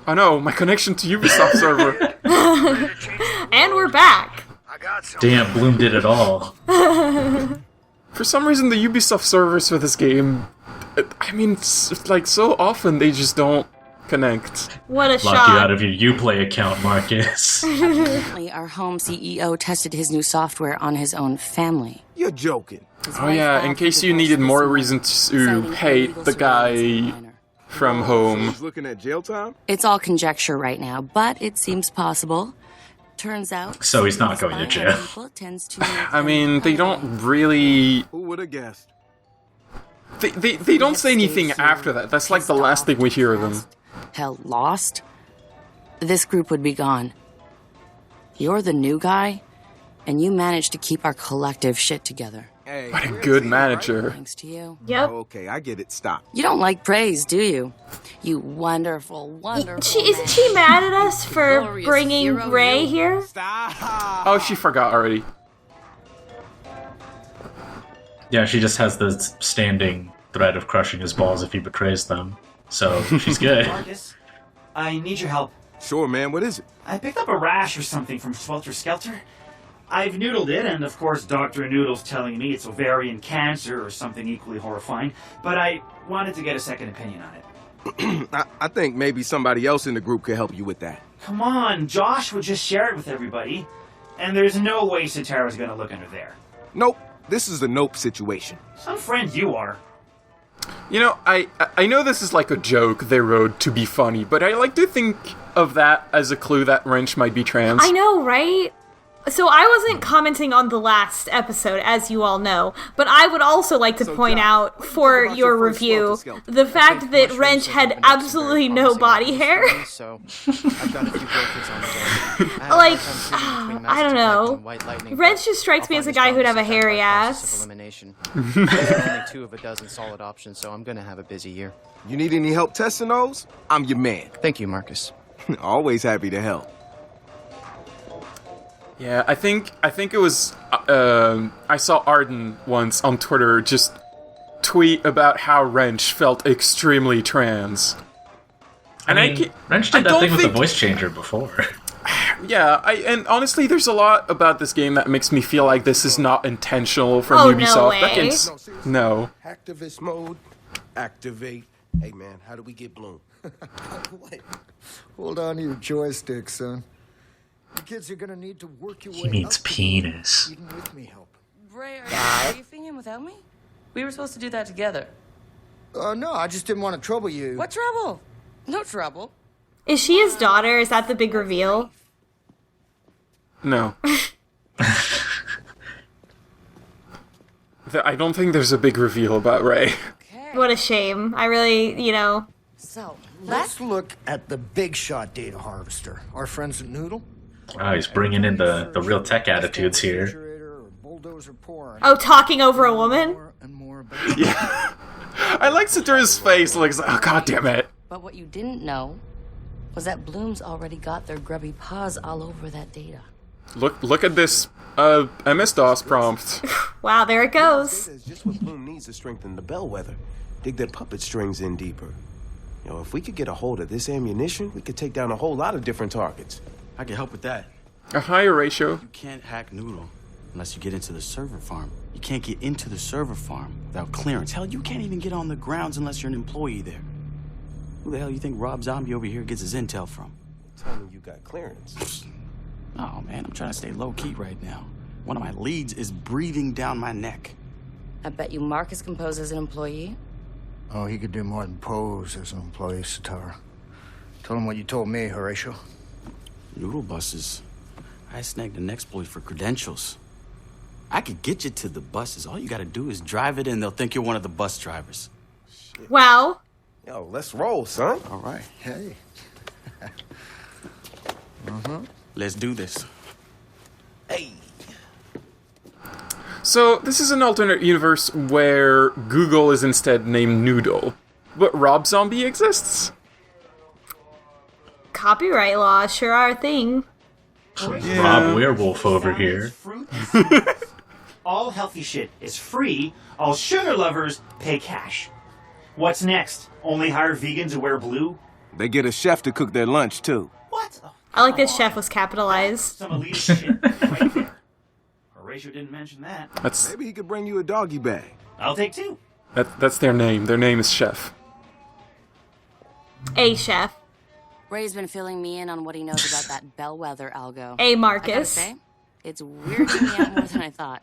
Oh no, my connection to Ubisoft server. And we're back. Damn, Bloom did it all. For some reason, the Ubisoft servers for this game, I mean, like, so often they just don't connect. What a Lock shock. you out of your Uplay account, Marcus. Apparently, our home CEO tested his new software on his own family. You're joking. Oh yeah, in case you needed more reason to hate the guy from home. He's looking at jail time? It's all conjecture right now, but it seems possible. Turns out... So he's not going to jail. I mean, they don't really... Who would have guessed? They don't say anything after that. That's like the last thing we hear of them. Hell, lost? This group would be gone. You're the new guy, and you managed to keep our collective shit together. Hey, What a good manager. Thanks to you. Yep. Okay, I get it. Stop. You don't like praise, do you? You wonderful, wonderful Isn't she mad at us for Glorious bringing hero, Ray you. here? Stop. Oh, she forgot already. Yeah, she just has the standing threat of crushing his balls if he betrays them. So, she's good. Marcus, I need your help. Sure, man. What is it? I picked up a rash or something from Swelter Skelter. I've noodled it, and of course Dr. Noodle's telling me it's ovarian cancer or something equally horrifying, but I wanted to get a second opinion on it. I think maybe somebody else in the group could help you with that. Come on, Josh would just share it with everybody, and there's no way Satara's gonna look under there. Nope. This is a nope situation. Some friend you are. You know, I know this is like a joke they wrote to be funny, but I like to think of that as a clue that Wrench might be trans. I know, right? So I wasn't commenting on the last episode, as you all know, but I would also like to point out for your review the fact that Wrench had absolutely no body hair. Like, I don't know. Wrench just strikes me as a guy who'd have a hairy ass. Only 2 of a dozen solid options, so I'm gonna have a busy year. You need any help testing those? I'm your man. Thank you, Marcus. Always happy to help. Yeah, I think it was, I saw Arden once on Twitter just tweet about how Wrench felt extremely trans. And I mean, Wrench did that thing with the voice changer before. Yeah, and honestly, there's a lot about this game that makes me feel like this is not intentional from Oh, Ubisoft. no way. That game's, no. Activist mode. Activate. Hey, man, how do we get Bloom? Wait. Hold on to your joystick, son. The kids are gonna need to work your way He means up to penis. even with me help. Ray, are you beefing him without me? We were supposed to do that together. No, I just didn't want to trouble you. What trouble? No trouble. Is she his daughter? Is that the big reveal? No. I don't think there's a big reveal about Ray. Okay. What a shame. I really, So, Let's look at the big shot data harvester. Our friends at Noodle. Wow, he's bringing in the real tech attitudes here. Oh, talking over a woman? Yeah. I like Satura's face, like, oh, god damn it. But what you didn't know was that Bloom's already got their grubby paws all over that data. Look at this, MS-DOS prompt. Wow, there it goes. It's just what Bloom needs to strengthen the bellwether. Dig their puppet strings in deeper. You know, if we could get a hold of this ammunition, we could take down a whole lot of different targets. I can help with that. A higher ratio. You can't hack Noodle unless you get into the server farm. You can't get into the server farm without clearance. Hell, you can't even get on the grounds unless you're an employee there. Who the hell you think Rob Zombie over here gets his intel from? Tell me you got clearance. Oh, man, I'm trying to stay low-key right now. One of my leads is breathing down my neck. I bet you Marcus can pose as an employee. Oh, he could do more than pose as an employee, Satara. Tell him what you told me, Horatio. Noodle buses. I snagged an exploit for credentials. I could get you to the buses. All you gotta do is drive it in. They'll think you're one of the bus drivers. Wow. Yo, let's roll, son. All right. Hey. Let's do this. Hey. So, this is an alternate universe where Google is instead named Noodle. But Rob Zombie exists? Copyright laws sure are a thing. Rob Werewolf over here. Fruit. All healthy shit is free. All sugar lovers pay cash. What's next? Only hire vegans who wear blue? They get a chef to cook their lunch, too. What? I like this chef was capitalized. Some elite shit right there. Horatio didn't mention that. That's Maybe he could bring you a doggy bag. I'll take 2. that's their name. Their name is Chef. A chef. Ray's been filling me in on what he knows about that bellwether algo. A I gotta Marcus. say, it's weirding me out more than I thought.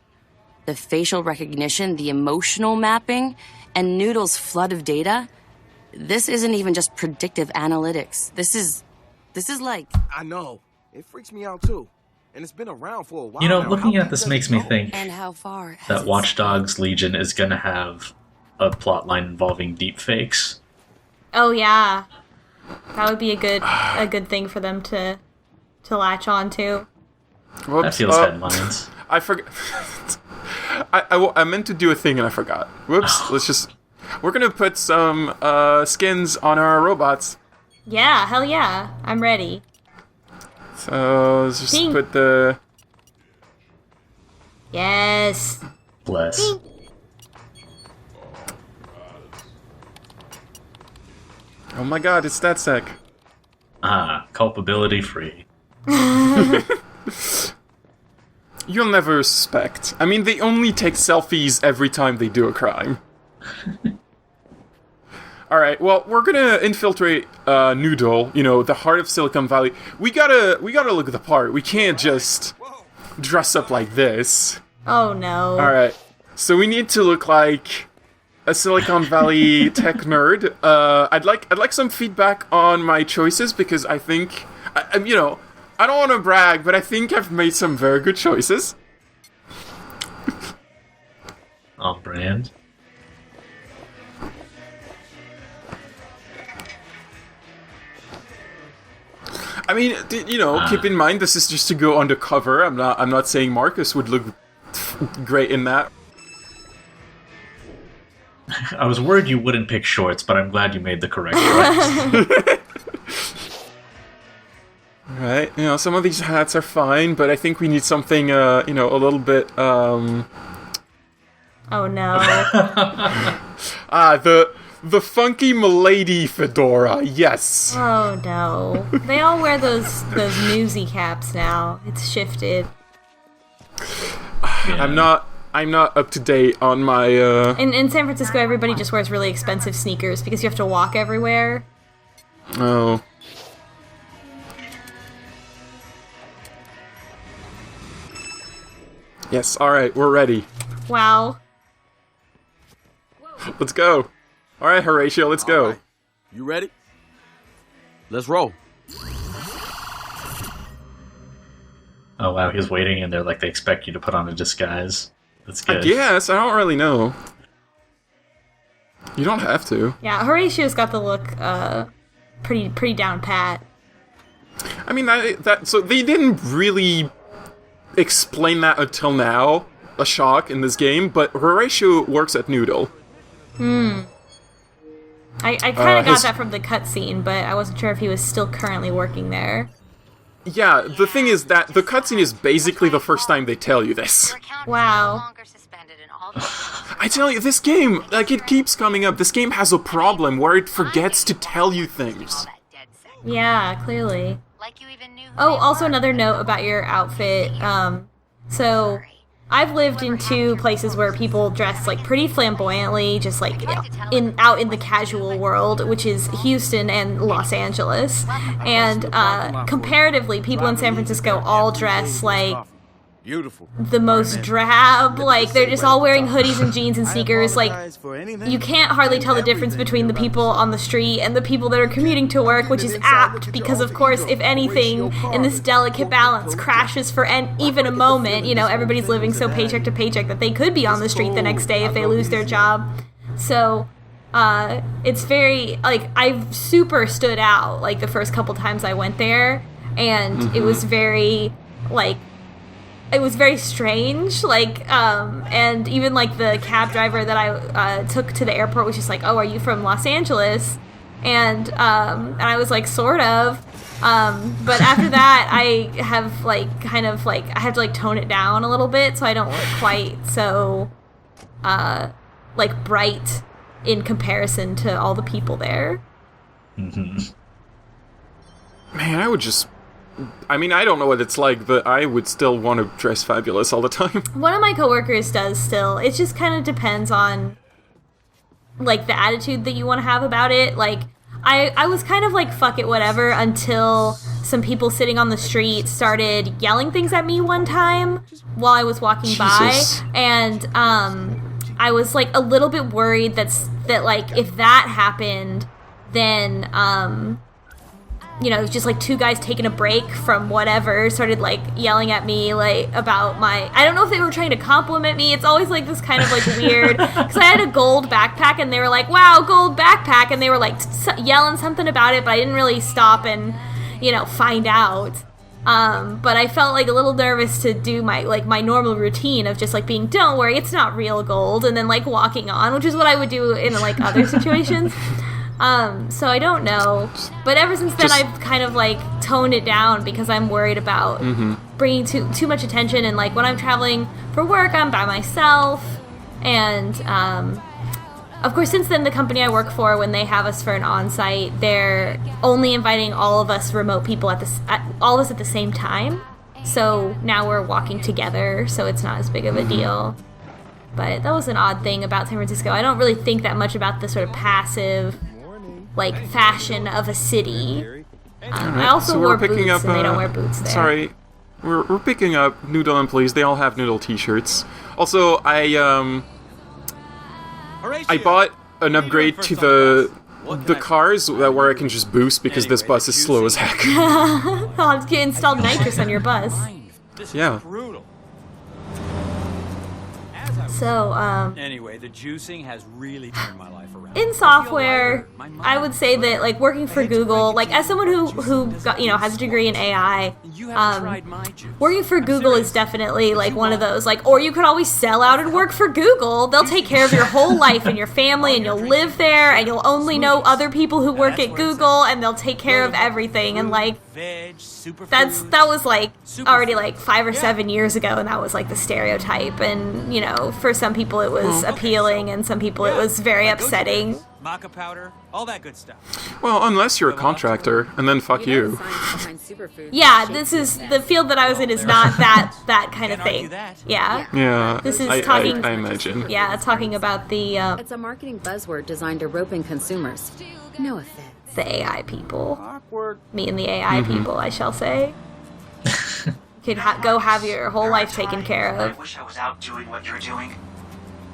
The facial recognition, the emotional mapping, and Noodle's flood of data. This isn't even just predictive analytics. This is like... I know. It freaks me out, too. And it's been around for a while You know, now. looking How at this deep makes does me it go? think And how far has that it Watch Dogs Legion is going to have a plotline involving deepfakes. Oh yeah, that would be a good thing for them to latch on to. Whoops. That feels headlines. I forgot. I meant to do a thing and I forgot. Whoops. We're gonna put some skins on our robots. Yeah, hell yeah, I'm ready. So let's just Ding. put the. Yes. Bless. Oh my god, it's that sec. Ah, culpability free. You'll never suspect. I mean, they only take selfies every time they do a crime. Alright, well, we're gonna infiltrate Noodle, you know, the heart of Silicon Valley. We gotta look the part. We can't just dress up like this. Oh no. Alright, so we need to look like a Silicon Valley tech nerd. I'd like some feedback on my choices because I think, you know, I don't want to brag, but I think I've made some very good choices. On brand. I mean, you know, keep in mind this is just to go undercover. I'm not saying Marcus would look great in that. I was worried you wouldn't pick shorts, but I'm glad you made the correct choice. Right, you know, some of these hats are fine, but I think we need something, you know, a little bit, Oh no. the funky milady fedora, yes. Oh no. They all wear those newsy caps now. It's shifted. Yeah. I'm not up to date on my, In San Francisco, everybody just wears really expensive sneakers because you have to walk everywhere. Oh. Yes, alright, we're ready. Wow. Let's go. Alright, Horatio, let's go. Alright. You ready? Let's roll. Oh wow, he's waiting and they're like they expect you to put on a disguise. That's I good. guess, I don't really know. You don't have to. Yeah, Horatio's got the look, pretty down pat. I mean, so they didn't really explain that until now. A shock in this game, but Horatio works at Noodle. I kind of got his- that from the cutscene, but I wasn't sure if he was still currently working there. Yeah, the thing is that the cutscene is basically the first time they tell you this. Wow. I tell you, this game, like, it keeps coming up. This game has a problem where it forgets to tell you things. Yeah, clearly. Oh, also another note about your outfit. So I've lived in two places where people dress like pretty flamboyantly, just like out in the casual world, which is Houston and Los Angeles. And comparatively, people in San Francisco all dress like Beautiful. the most drab. Like they're just all wearing hoodies and jeans and sneakers. Like you can't hardly tell the difference between the people on the street and the people that are commuting to work, which is apt because, of course, if anything in this delicate balance crashes for even a moment, you know, everybody's living so paycheck to paycheck that they could be on the street the next day if they lose their job. So it's very, like, I've super stood out, like, the first couple times I went there, and it was very, like, it was very strange, like, and even, like, the cab driver that I took to the airport was just like, oh, are you from Los Angeles? And I was like, sort of, but after that, I have, like, kind of, like, I have to, like, tone it down a little bit so I don't look quite so, like, bright in comparison to all the people there. Mm-hmm. Man, I would just... I mean, I don't know what it's like, but I would still want to dress fabulous all the time. One of my coworkers does still. It just kind of depends on, like, the attitude that you want to have about it. Like, I was kind of like, fuck it, whatever, until some people sitting on the street started yelling things at me one time while I was walking by. And, I was, like, a little bit worried that, like, if that happened, then, you know, it was just like two guys taking a break from whatever started like yelling at me like about my, I don't know if they were trying to compliment me. It's always like this kind of like weird, because I had a gold backpack and they were like, wow, gold backpack, and they were like yelling something about it, but I didn't really stop and, you know, find out. But I felt like a little nervous to do my normal routine of just like being, don't worry, it's not real gold, and then like walking on, which is what I would do in like other situations. So I don't know, but ever since then I've kind of like toned it down because I'm worried about bringing too much attention, and like when I'm traveling for work I'm by myself, and of course since then the company I work for, when they have us for an on-site, they're only inviting all of us remote people all of us at the same time, so now we're walking together, so it's not as big of a deal. But that was an odd thing about San Francisco. I don't really think that much about the sort of passive, like, fashion of a city. I also wore boots, and they don't wear boots there. Sorry, we're picking up Noodle employees. They all have Noodle t-shirts. Also, I bought an upgrade to the cars where I can just boost because this bus is slow as heck. I'll have to install nitrous on your bus. Yeah. So, anyway, the juicing has really turned my life around. In software, I would say that, like, working for Google, like, as someone who got, you know, has a degree in AI, working for Google is definitely, like, one of those, like, or you could always sell out and work for Google. They'll take care of your whole life and your family, and you'll live there, and you'll only know other people who work at Google, and they'll take care of everything, and, like, that was, like, already, like, 5 or 7 years ago, and that was, like, the stereotype, and, you know, for some people it was appealing, and some people it was very upsetting. Maca powder, all that good stuff. Well, unless you're a contractor, and then fuck you. Yeah, this is the field that I was in is not that kind of thing. Yeah. Yeah. This is talking. I imagine. Yeah, talking about the. It's a marketing buzzword designed to rope in consumers. No offense. The AI people. Awkward. Me and the AI people, I shall say. You could go have your whole life taken care of. I wish I was out doing what you're doing.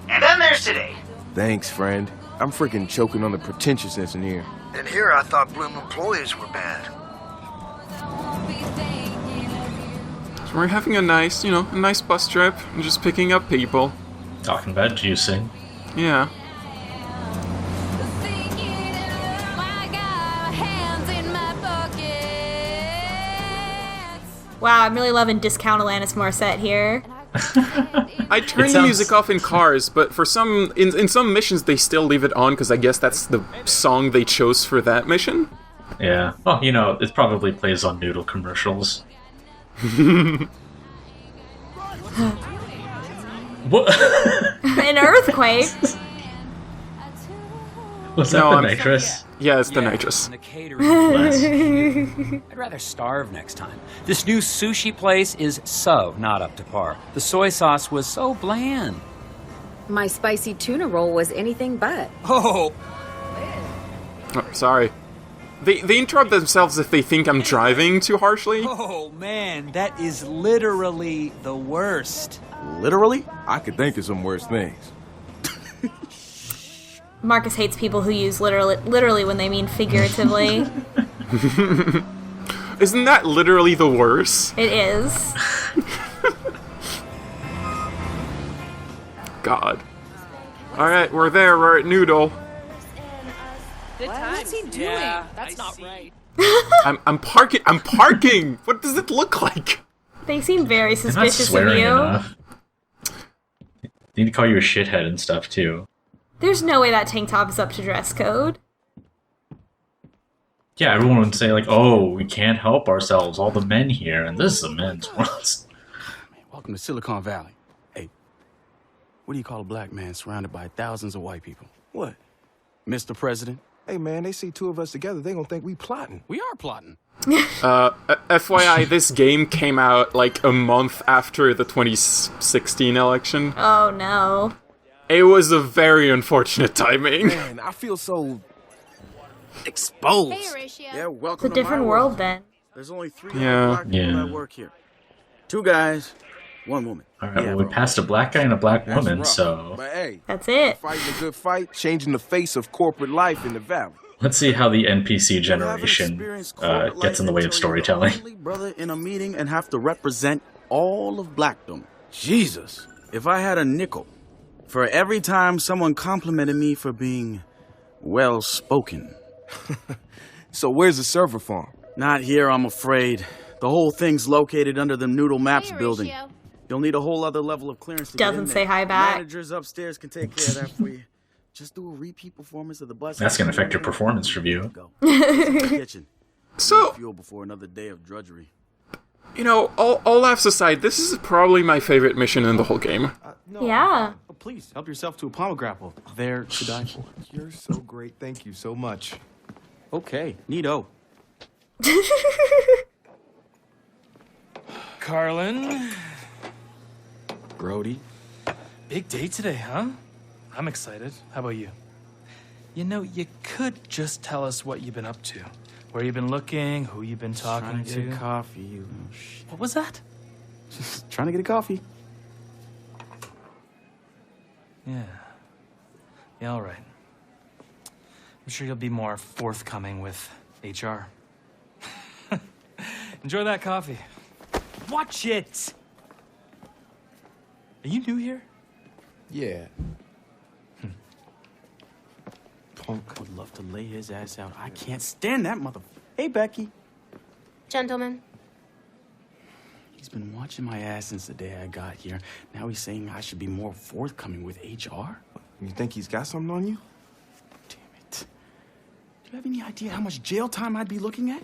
And then there's today. Thanks, friend. I'm freaking choking on the pretentiousness in here. And here I thought Bloom employees were bad. So we're having a nice, you know, a nice bus trip and just picking up people. Talking about juicing. Yeah. Wow, I'm really loving Discount Alanis Morissette here. I turn the music off in cars, but for some in some missions they still leave it on because I guess that's the song they chose for that mission. Yeah. Well, you know, it probably plays on Noodle commercials. What? An earthquake. Was that the nitrous? Yeah, it's the nitrous. I'd rather starve next time. This new sushi place is so not up to par. The soy sauce was so bland. My spicy tuna roll was anything but. Oh, sorry. They interrupt themselves if they think I'm driving too harshly. Oh man, that is literally the worst. Literally? I could think of some worse things. Marcus hates people who use literally when they mean figuratively. Isn't that literally the worst? It is. God. Alright, we're there. We're at Noodle. What's he doing? Yeah, that's not right. I'm parking. I'm parking! What does it look like? They seem very suspicious of swearing you. Enough. They need to call you a shithead and stuff, too. There's no way that tank top is up to dress code. Yeah, everyone would say, like, oh, we can't help ourselves, all the men here, and this is a men's world. Welcome to Silicon Valley. Hey, what do you call a black man surrounded by thousands of white people? What? Mr. President, Hey, man, they see two of us together, they gonna think we plotting. We are plotting. FYI, this game came out like a month after the 2016 election. Oh no. It was a very unfortunate timing. Man, I feel so exposed. Hey, Horatio. Yeah, welcome It's a different world then. There's only 3 Yeah. black people that work here. 2 guys, 1 woman. Alright, well, we passed a black guy and a black woman, rough. so But hey, That's it. fighting a good fight, changing the face of corporate life in the valley. let's see how the NPC generation gets in the way of storytelling. Only brother in a meeting and have to represent all of blackdom. Jesus. If I had a nickel for every time someone complimented me for being well-spoken. So where's the server farm? Not here, I'm afraid. The whole thing's located under the Noodle Maps Hey, building. Horatio. You'll need a whole other level of clearance to get in Doesn't there. say hi back. Managers upstairs can take care of that for you. Just do a repeat performance of the bus. That's gonna affect your performance review. Kitchen. So, Fuel before another day of drudgery. you know, all laughs aside, this is probably my favorite mission in the whole game. Yeah. Oh, please help yourself to a pomegranate. There to die for. You're so great. Thank you so much. Okay, neato. Carlin, Brody. big day today, huh? I'm excited. How about you? You know, you could just tell us what you've been up to. Where you've been looking, who you've been talking Trying to get to. a coffee. You know, shit. What was that? Just trying to get a coffee. Yeah. Yeah, all right. I'm sure you'll be more forthcoming with HR. Enjoy that coffee. Watch it! Are you new here? Yeah. Punk would love to lay his ass out. I can't stand that mother. Hey, Becky. Gentlemen. He's been watching my ass since the day I got here. Now he's saying I should be more forthcoming with HR? You think he's got something on you? Damn it. Do you have any idea how much jail time I'd be looking at?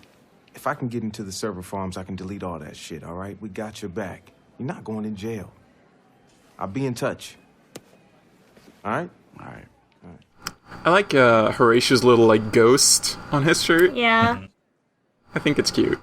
If I can get into the server farms, I can delete all that shit, all right? We got your back. You're not going in jail. I'll be in touch. All right? All right. I like Horatio's little like ghost on his shirt. Yeah. I think it's cute.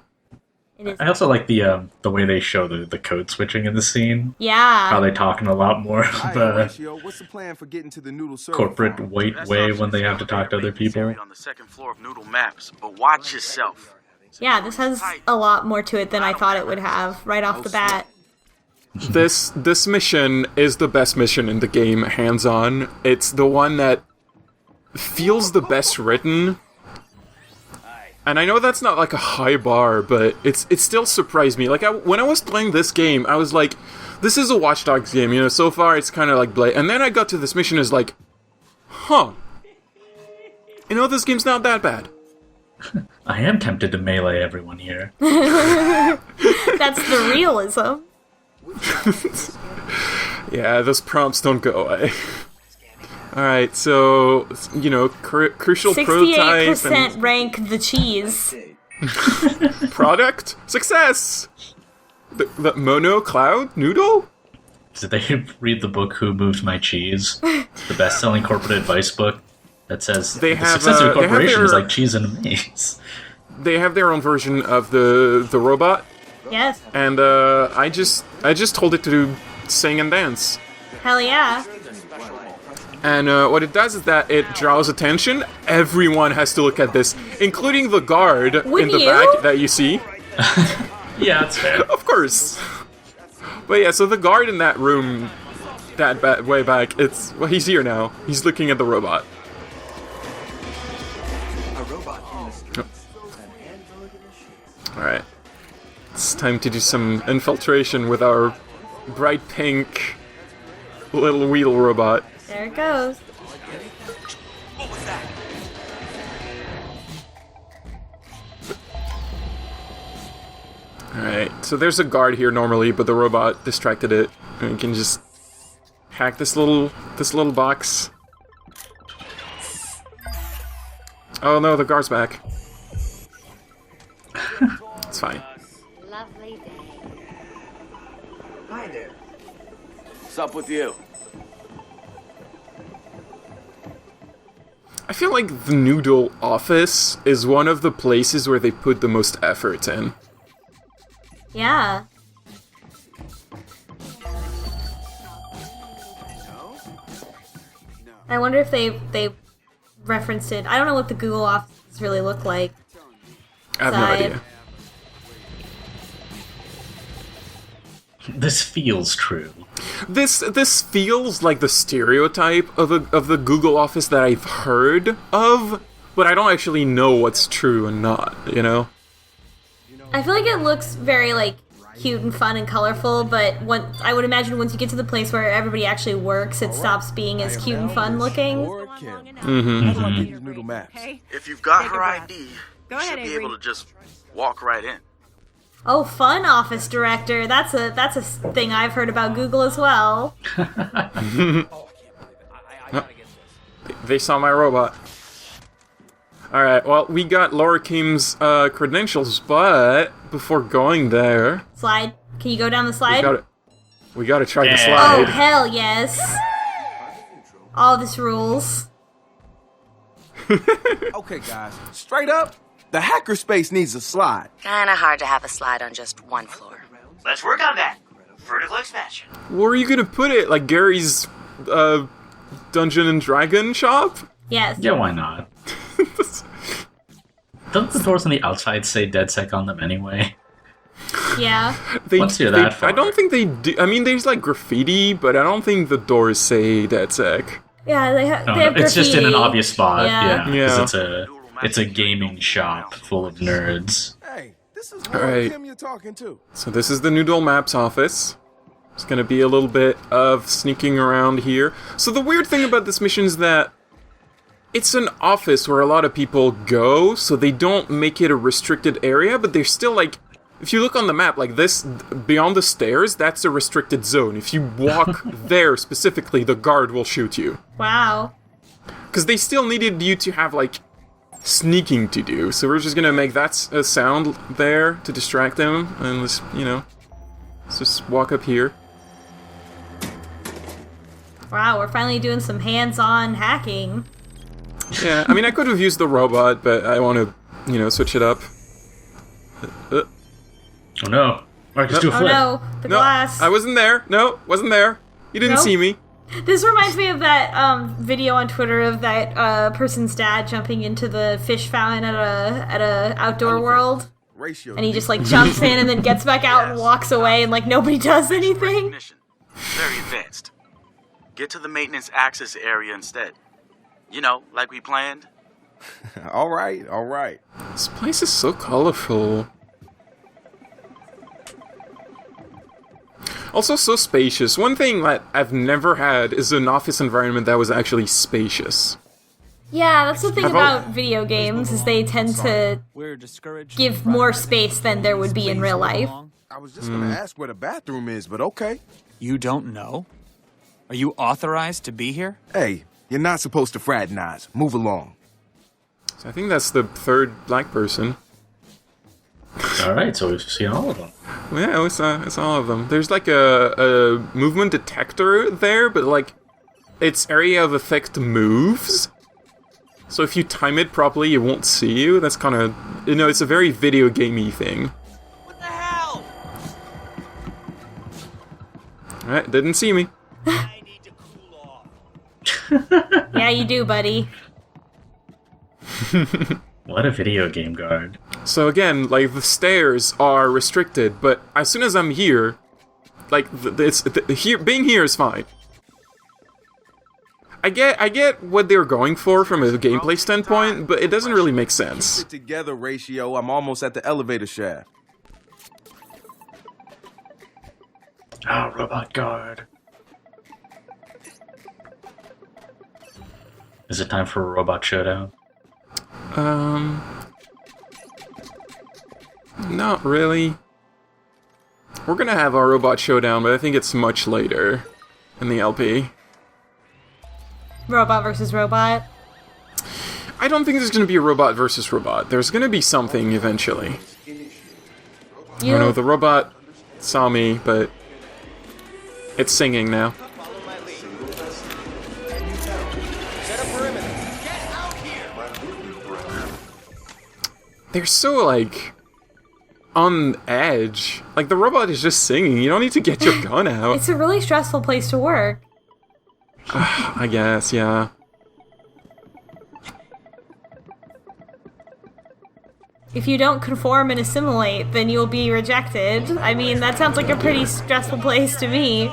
It is. I also like the way they show the code switching in the scene. Yeah. How they talking a lot more All right, the Horatio, what's the plan for getting to the Noodle server corporate farm? white way when they have to talk to other people. On the second floor of Noodle Maps, but watch yourself. Yeah, this has a lot more to it than I thought it would have right off the bat. This mission is the best mission in the game, hands on. It's the one that feels the best written. And I know that's not like a high bar, but it still surprised me. Like when I was playing this game, I was like, this is a Watch Dogs game, you know, so far it's kind of like Blade. And then I got to this mission, is like, huh. You know, this game's not that bad. I am tempted to melee everyone here. That's the realism. Yeah, those prompts don't go away. Alright, so, you know, crucial prototype 68% rank the cheese. Product? Success! The Mono Cloud Noodle? Did they read the book Who Moved My Cheese? The best-selling corporate advice book that says They the have, success of a they have corporation is their- like cheese in a maze. They have their own version of the robot, Yes. and I just told it to sing and dance. Hell yeah. And what it does is that it draws attention. Everyone has to look at this, including the guard Wouldn't in the you? back that you see. Yeah, that's fair. Of course. But yeah, so the guard in that room, way back, well, he's here now. He's looking at the robot. Alright. It's time to do some infiltration with our bright pink little wheel robot. There it goes. Alright, so there's a guard here normally, but the robot distracted it. And we can just hack this little box. Oh no, the guard's back. It's fine. Lovely day. Hi there. What's up with you? I feel like the Noodle office is one of the places where they put the most effort in. Yeah. I wonder if they referenced it. I don't know what the Google offices really look like. I have no idea. This feels true. This feels like the stereotype of the Google office that I've heard of, but I don't actually know what's true and not, you know? I feel like it looks very, like, cute and fun and colorful, but I would imagine once you get to the place where everybody actually works, it stops being as cute and fun looking. Noodle maps. If you've got her ID, you should be able to just walk right in. Oh, fun office director. That's a thing I've heard about Google as well. They saw my robot. Alright, well, we got Laura Kim's credentials, but before going there... Slide. Can you go down the slide? We gotta try the slide. Oh, hell yes. All this rules. Okay, guys, straight up, the hackerspace needs a slide. Kinda hard to have a slide on just one floor. Let's work on that. Vertical expansion. Where are you gonna put it? Like Gary's Dungeon and Dragon shop? Yes. Yeah, why not? Don't the doors on the outside say DedSec on them anyway? Yeah. Once you're that far. I don't think they do. I mean, there's like graffiti, but I don't think the doors say DedSec. Yeah, they have graffiti. It's just in an obvious spot, Yeah. Because it's a gaming shop full of nerds. Hey, this is Alright. Kim you're talking to. So this is the Noodle Maps office. There's gonna be a little bit of sneaking around here. So the weird thing about this mission is that it's an office where a lot of people go, so they don't make it a restricted area, but they're still like, if you look on the map, like this, beyond the stairs, that's a restricted zone. If you walk there specifically, the guard will shoot you. Wow. Because they still needed you to have, like, sneaking to do, so we're just gonna make that a sound there to distract them, and let's, let's just walk up here. Wow, we're finally doing some hands-on hacking. Yeah, I mean, I could have used the robot, but I want to, switch it up. Oh no. Marcus, do a flip. Oh no, the glass. I wasn't there. No, wasn't there. You didn't see me. This reminds me of that video on Twitter of that person's dad jumping into the fish fountain at a outdoor world. And he just like jumps in and then gets back out and walks away and like nobody does anything. Very advanced. Get to the maintenance access area instead. You know, like we planned. All right. This place is so colorful. Also so spacious. One thing that I've never had is an office environment that was actually spacious. Yeah, that's the thing about video games, is they tend to give more space than there would be in real life. I was just gonna ask where the bathroom is, but okay. You don't know? Are you authorized to be here? Hey, you're not supposed to fraternize. Move along. So I think that's the third black person. Alright, so we've seen all of them. Yeah, it's all of them. There's like a movement detector there, but like its area of effect moves. So if you time it properly, it won't see you. That's kind of, it's a very video gamey thing. What the hell? Alright, didn't see me. I need to cool off. Yeah, you do, buddy. What a video game guard. So again, like, the stairs are restricted, but as soon as I'm here, like, being here is fine. I get what they're going for from a gameplay standpoint, but it doesn't really make sense. Keep it together, Ratio. I'm almost at the elevator shaft. Oh, robot guard. Is it time for a robot showdown? Not really. We're gonna have our robot showdown, but I think it's much later in the LP. Robot versus robot? I don't think there's gonna be a robot versus robot. There's gonna be something eventually. I know the robot saw me, but it's singing now. they're so, like, on edge. Like, the robot is just singing. You don't need to get your gun out. It's a really stressful place to work. I guess, yeah. If you don't conform and assimilate, then you'll be rejected. I mean, that sounds like a pretty stressful place to me.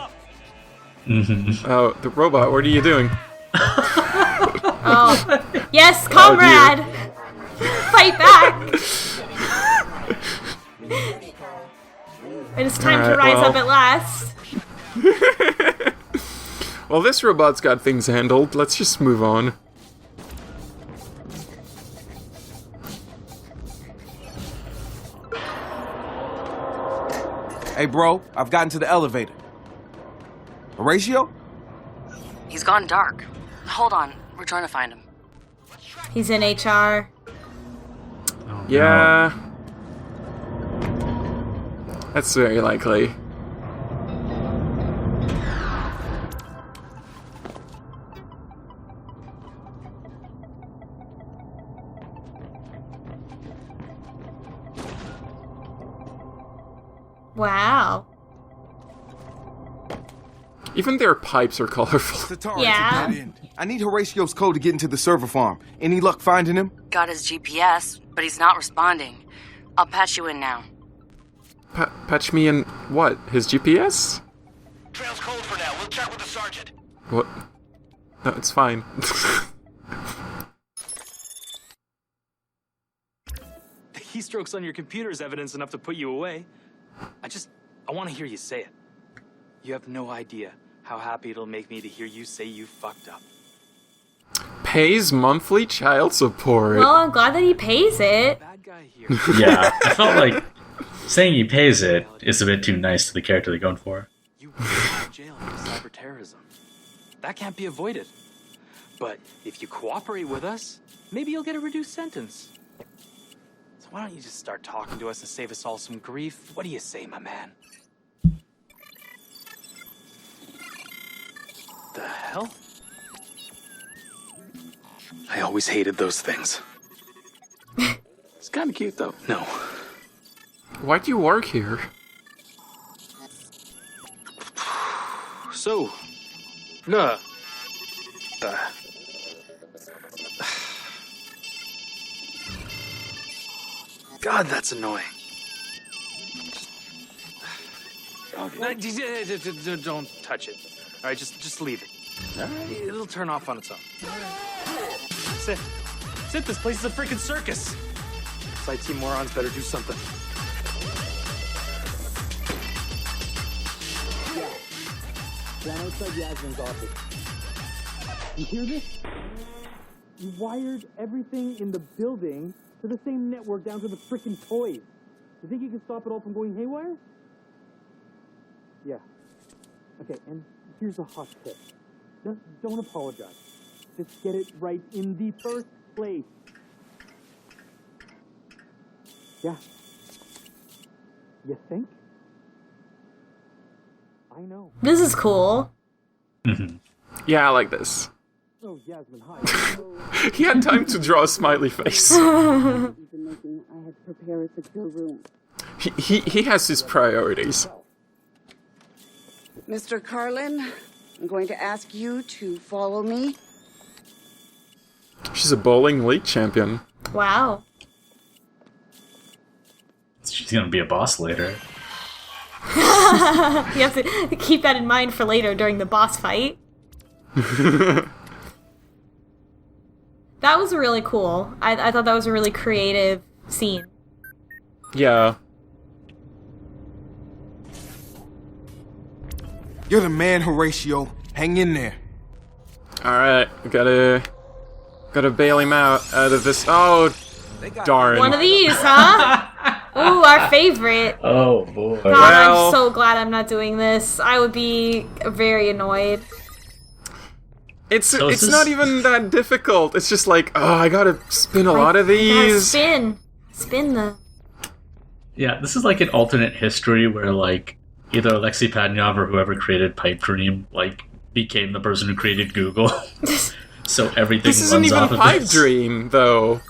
Oh, the robot, what are you doing? Oh. Yes, comrade! Fight back! It is time to rise up at last. Well, this robot's got things handled. Let's just move on. Hey, bro, I've gotten to the elevator. Horatio? He's gone dark. Hold on, we're trying to find him. He's in HR. Oh, Yeah. That's very likely. Wow. Even their pipes are colorful. Yeah. I need Horatio's code to get into the server farm. Any luck finding him? Got his GPS, but he's not responding. I'll patch you in now. Patch me in what? His GPS? Trail's cold for now. We'll check with the sergeant. What? No, it's fine. The keystrokes on your computer is evidence enough to put you away. I want to hear you say it. You have no idea how happy it'll make me to hear you say you fucked up. Pays monthly child support. Well, I'm glad that he pays it. Yeah, I felt like saying he pays it is a bit too nice to the character they're going for. You went to jail for cyber terrorism. That can't be avoided. But if you cooperate with us, maybe you'll get a reduced sentence. So why don't you just start talking to us and save us all some grief? What do you say, my man? The hell? I always hated those things. It's kind of cute, though. No. Why do you work here? So, no. God, that's annoying. Don't touch it. All right, just leave it. All right, it'll turn off on its own. Sit. This place is a freaking circus. This IT morons better do something. Down outside Yasmin's office. You hear this? You wired everything in the building to the same network down to the frickin' toys. You think you can stop it all from going haywire? Yeah. Okay, and here's a hot tip. Don't apologize. Just get it right in the first place. Yeah. You think? I know. This is cool. Yeah, I like this. Oh, Yasmin, hi. He had time to draw a smiley face. I had to prepare a secure room. He has his priorities. Mr. Carlin, I'm going to ask you to follow me. She's a bowling league champion. Wow. She's gonna be a boss later. You have to keep that in mind for later during the boss fight. That was really cool. I thought that was a really creative scene. Yeah. You're the man, Horatio. Hang in there. Alright, gotta bail him out of this. Oh, darn. One of these, huh? Ooh, our favorite. Oh, boy. God, Well, I'm so glad I'm not doing this. I would be very annoyed. It's not even that difficult. It's just like, oh, I gotta spin a lot of Gotta these. spin the. Yeah, this is like an alternate history where, like, either Alexei Padnov or whoever created Pipe Dream, like, became the person who created Google. So everything This isn't runs even off of Pipe this. Dream, though.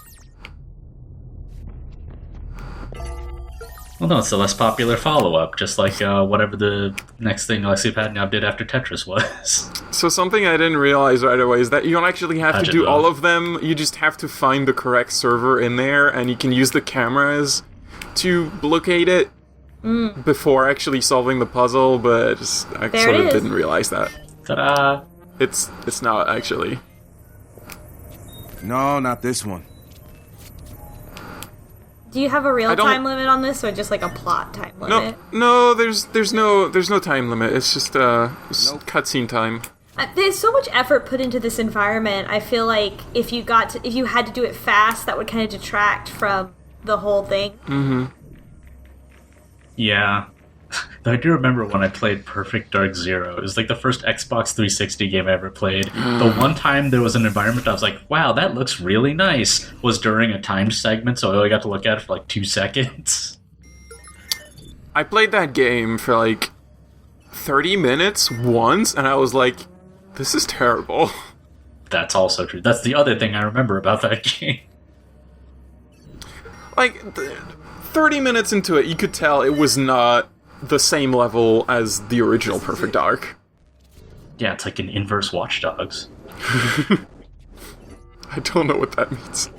Well, no, it's the less popular follow-up, just like whatever the next thing Alexei Padnov did after Tetris was. So something I didn't realize right away is that you don't actually have to do all of them. You just have to find the correct server in there, and you can use the cameras to locate it before actually solving the puzzle, but I sort of didn't realize that. Ta-da! It's not actually. No, not this one. Do you have a real time limit on this, or just like a plot time limit? No, there's no time limit. It's just cutscene time. There's so much effort put into this environment. I feel like if you had to do it fast, that would kind of detract from the whole thing. Mm-hmm. Yeah. I do remember when I played Perfect Dark Zero. It was like the first Xbox 360 game I ever played. The one time there was an environment I was like, wow, that looks really nice, was during a timed segment, so I only got to look at it for like 2 seconds. I played that game for like 30 minutes once, and I was like, this is terrible. That's also true. That's the other thing I remember about that game. Like, 30 minutes into it, you could tell it was not the same level as the original Perfect Dark. Yeah, it's like an inverse Watch Dogs. I don't know what that means.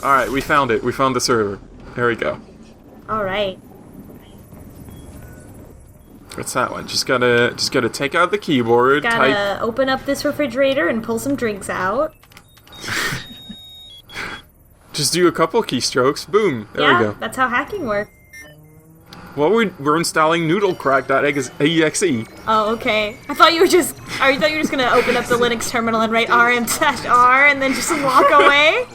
Alright, we found it. We found the server. There we go. Alright. What's that one? Just gotta take out the keyboard. Gotta open up this refrigerator and pull some drinks out. Just do a couple keystrokes. Boom. There we go. That's how hacking works. Well, we're installing noodlecrack.exe. Oh, okay. I thought you were just gonna open up the Linux terminal and write rm-r and then just walk away.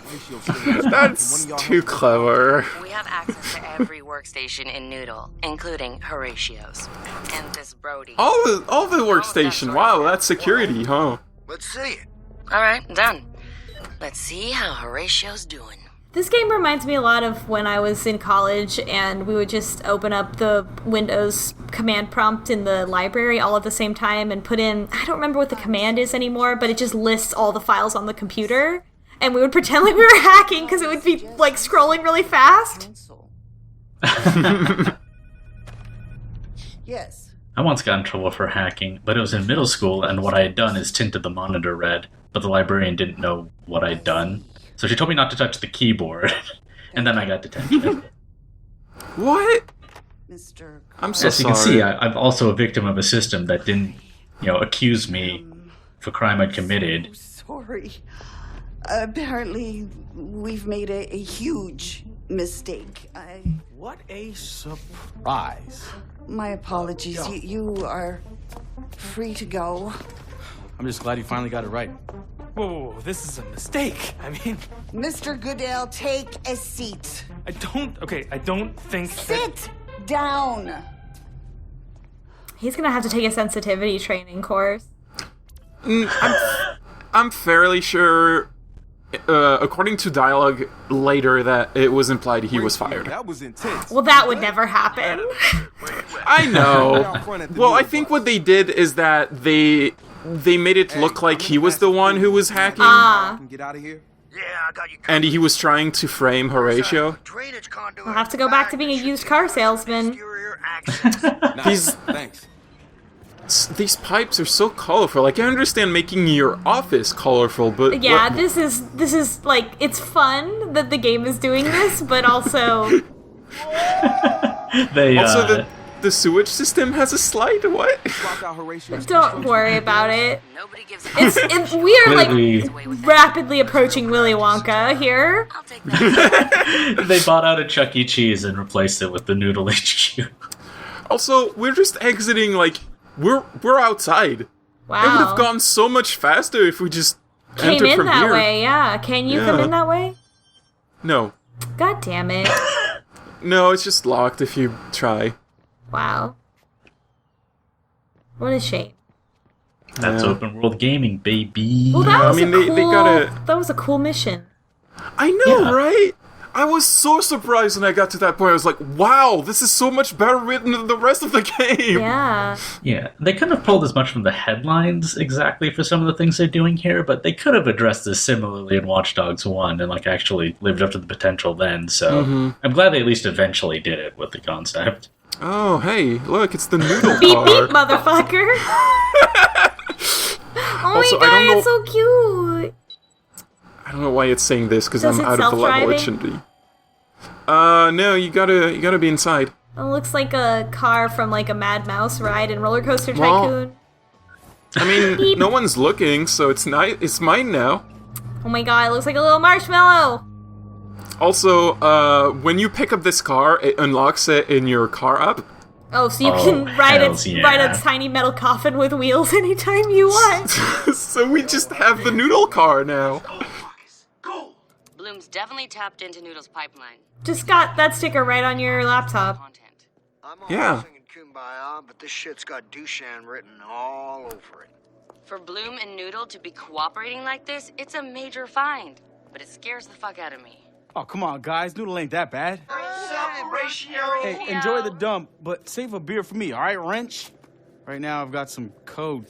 That's too clever. We have access to every workstation in Noodle, including Horatio's. And this Brody. All the workstation. Wow, that's security, huh? Let's see it. All right, done. Let's see how Horatio's doing. This game reminds me a lot of when I was in college and we would just open up the Windows command prompt in the library all at the same time and put in, I don't remember what the command is anymore, but it just lists all the files on the computer. And we would pretend like we were hacking because it would be like scrolling really fast. Yes. I once got in trouble for hacking, but it was in middle school, and what I had done is tinted the monitor red, but the librarian didn't know what I'd done. So she told me not to touch the keyboard, and then I got detention. What? Mr. I'm so As you can see, I'm also a victim of a system that didn't, accuse me for crime I'd committed. Sorry. Apparently, we've made a huge mistake. What a surprise. My apologies. You are free to go. I'm just glad you finally got it right. Whoa, this is a mistake. I mean... Mr. Goodell, take a seat. I don't think... Sit down! He's gonna have to take a sensitivity training course. I'm fairly sure, according to dialogue later, that it was implied he was fired. That was intense. Well, that would never happen. I know. Well, I think what they did is that they made it look like he was the one who was hacking. Get out of here. Yeah, I got you. And he was trying to frame Horatio. I'll have to go back to being a used car salesman. Thanks. These pipes are so colorful. Like, I understand making your office colorful, but yeah, this is like, it's fun that the game is doing this, but also the sewage system has a slide. What? Don't worry about it. We are like rapidly approaching Willy Wonka here. They bought out a Chuck E. Cheese and replaced it with the Noodle HQ. Also, we're just exiting like we're outside. Wow. It would have gone so much faster if we just came entered in from that here. way. Yeah, can you come in that way? No. God damn it. No, it's just locked if you try. Wow. What a shame. That's open world gaming, baby. Well, that was that was a cool mission. I know, right? I was so surprised when I got to that point. I was like, wow, this is so much better written than the rest of the game. Yeah. Yeah, they couldn't have pulled as much from the headlines exactly for some of the things they're doing here, but they could have addressed this similarly in Watch Dogs 1 and like actually lived up to the potential then, so I'm glad they at least eventually did it with the concept. Oh, hey, look, it's the Noodle Beep car. beep, motherfucker. Oh Also, my I god, don't know- it's so cute. I don't know why it's saying this, because Is I'm it out of the level. It self-driving? shouldn't be. No, you gotta be inside. It looks like a car from like a Mad Mouse ride in Roller Coaster Well, Tycoon. I mean, no one's looking, so it's mine now. Oh my god, it looks like a little marshmallow. Also, when you pick up this car, it unlocks it in your car app. Oh, so you can ride hells ride yeah. a tiny metal coffin with wheels anytime you want. So we just have the Noodle car now. Bloom's definitely tapped into Noodle's pipeline. Just got that sticker right on your laptop. Yeah. Kumbaya, but this shit's got Dushan written all over it. For Bloom and Noodle to be cooperating like this, it's a major find. But it scares the fuck out of me. Oh, come on, guys. Noodle ain't that bad. Hey, enjoy the dump, but save a beer for me, all right, Wrench? Right now, I've got some code.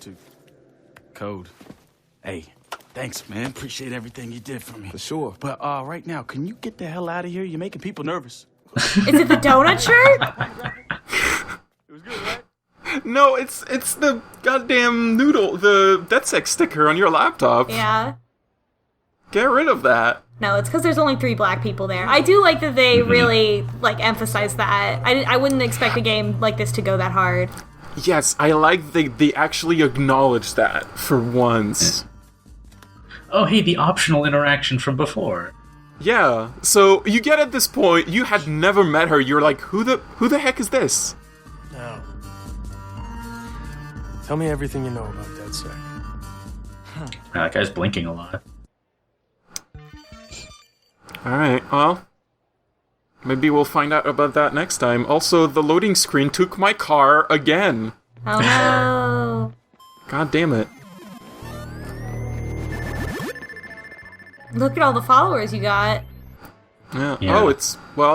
Hey, thanks, man. Appreciate everything you did for me. For sure. But right now, can you get the hell out of here? You're making people nervous. Is it the donut shirt? No, it's the goddamn Noodle, the DedSec sticker on your laptop. Yeah. Get rid of that. No, it's because there's only 3 black people there. I do like that they really like emphasize that. I wouldn't expect a game like this to go that hard. Yes, I like they actually acknowledge that for once. Oh, hey, the optional interaction from before. Yeah, so you get at this point, you had never met her, you're like, who the heck is this? Now, tell me everything you know about DedSec. That guy's blinking a lot. Alright, well, maybe we'll find out about that next time. Also, the loading screen took my car again. Oh no. God damn it. Look at all the followers you got. Yeah. Yeah. Oh,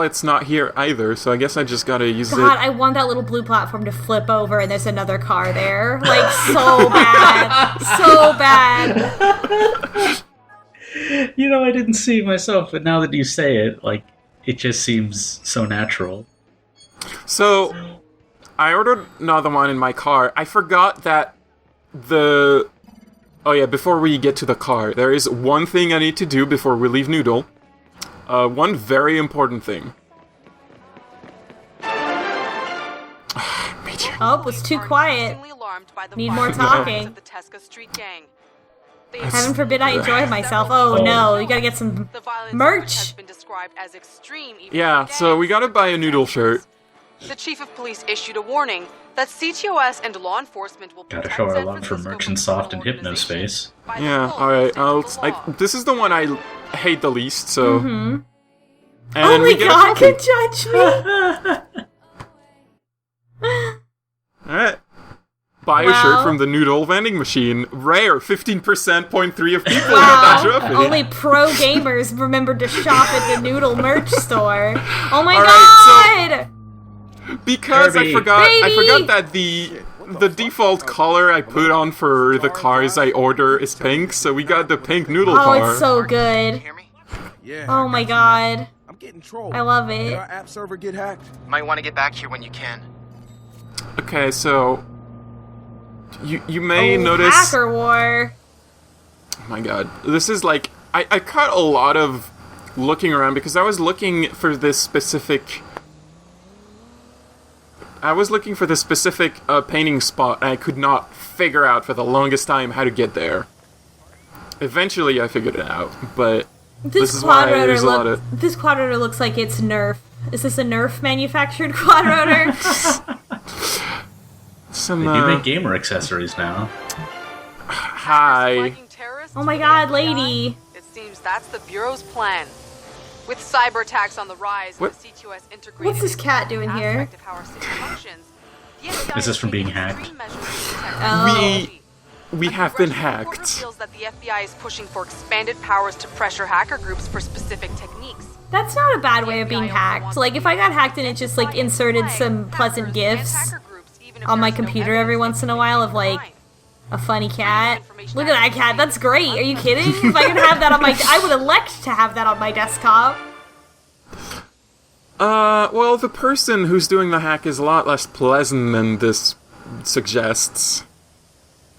it's not here either, so I guess I just gotta use God, it. I want that little blue platform to flip over and there's another car there. Like, so bad. So bad. You know, I didn't see it myself, but now that you say it, like, it just seems so natural. So, I ordered another one in my car. I forgot that Oh yeah, before we get to the car, there is one thing I need to do before we leave Noodle. One very important thing. Oh, it's too quiet. Need more talking. Heaven forbid I enjoy myself. Oh no, you gotta get some merch. Yeah, so we gotta buy a Noodle shirt. The chief of police issued a warning that CTOS and law enforcement will Gotta show our love for Merchant Soft and Hypnospace. Yeah, alright, this is the one I hate the least, so... Mm-hmm. And then Only we get God a can judge me. Alright. Buy a shirt from the Noodle vending machine. Rare, 15%, 0.3 of people got that trophy. Only pro gamers remembered to shop at the Noodle merch store. Oh my Alright, god! Because Kirby. I forgot that the default color I put on for the cars I order is pink, so we got the pink Noodle Oh, car. it's so good. Oh my god. I'm getting trolled. I love it. Did our app server get hacked? Might want to get back here when you can. Okay, so you may Oh, notice. Hacker War. Oh my god, this is like I cut a lot of looking around because I was looking for this specific. Painting spot, and I could not figure out for the longest time how to get there. Eventually, I figured it out, but this is why there's a lot of... This quadrotor looks like it's Nerf. Is this a Nerf manufactured quadrotor? Some, They do make gamer accessories now. Hi. Oh my god, lady. It seems that's the Bureau's plan. With cyber attacks on the rise, What? and the CTOS integrated What's this cat doing here? aspect of how our city functions, the FBI Is this from being hacked? Oh. We have been hacked. reveals that the FBI is pushing for expanded powers to pressure hacker groups for specific techniques. That's not a bad way of being hacked. Like, if I got hacked and it just, like, inserted some pleasant GIFs on my computer every once in a while of, like, a funny cat. Look at that cat, that's great. Are you kidding? If I could have that on my... I would elect to have that on my desktop. Well, the person who's doing the hack is a lot less pleasant than this suggests.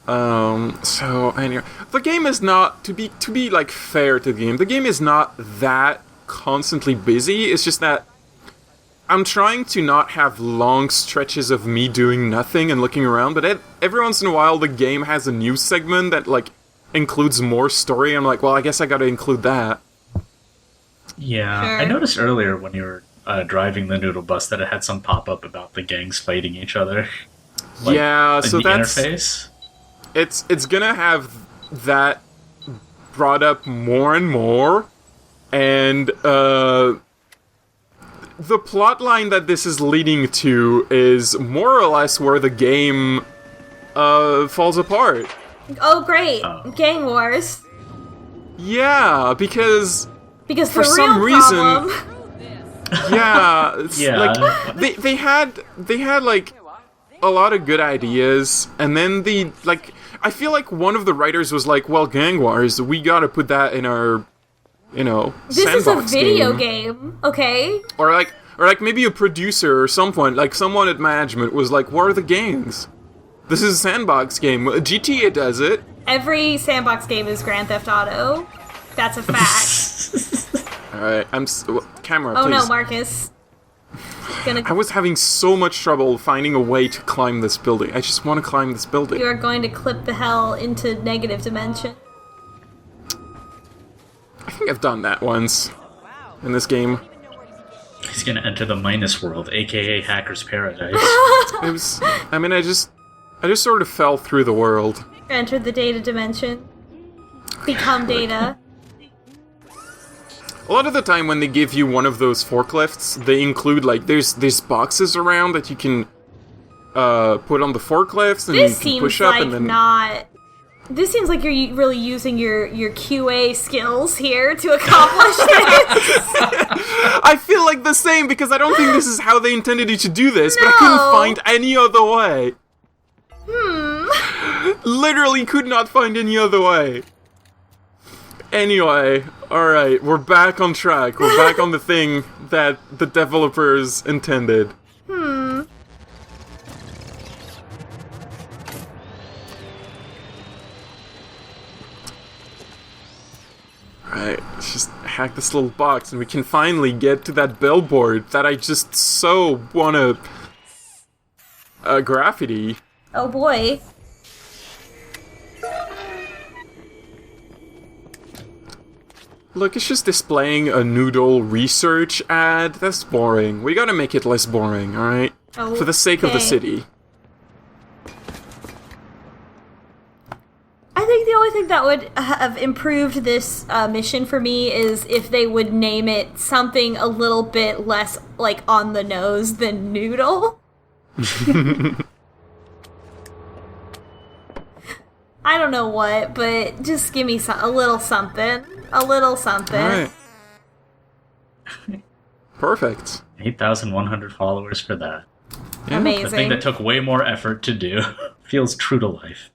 So, anyway. The game is not, to be, like, fair to the game is not that constantly busy. It's just that I'm trying to not have long stretches of me doing nothing and looking around, but every once in a while the game has a news segment that, like, includes more story. I'm like, well, I guess I gotta include that. Yeah, Sure. I noticed earlier when you were driving the Noodle bus that it had some pop-up about the gangs fighting each other. Like, yeah, so in the that's... interface. It's gonna have that brought up more and more, and the plotline that this is leading to is more or less where the game falls apart. Oh, great. Gang wars. Yeah, because the for real some reason, problem... yeah, Yeah. like they had like a lot of good ideas, and then I feel like one of the writers was like, well, gang wars, we gotta put that in our, This is a sandbox video game, okay? Or like maybe a producer or someone at management was like, what are the gangs? This is a sandbox game. GTA does it. Every sandbox game is Grand Theft Auto. That's a fact. Alright, camera, Oh please. no, Marcus. I was having so much trouble finding a way to climb this building. I just want to climb this building. You are going to clip the hell into negative dimension. I think I've done that once in this game. He's gonna enter the minus world, aka Hacker's Paradise. I just sort of fell through the world. Enter the data dimension. Become data. A lot of the time when they give you one of those forklifts, they include, like, there's boxes around that you can put on the forklifts, and This you can push seems up like and then... not... This seems like you're really using your QA skills here to accomplish this. I feel like the same, because I don't think this is how they intended you to do this, but I couldn't find any other way. Literally could not find any other way. Anyway, alright, we're back on track. We're back on the thing that the developers intended. Alright, let's just hack this little box and we can finally get to that billboard that I just so wanna graffiti. Oh boy. Look, it's just displaying a Noodle research ad. That's boring. We gotta make it less boring, alright? For the sake of the Okay. city. I think the only thing that would have improved this mission for me is if they would name it something a little bit less, like, on the nose than Noodle. I don't know what, but just give me a little something. A little something. Alright. Perfect. 8,100 followers for that. Yeah. Amazing. The thing that took way more effort to do. Feels true to life.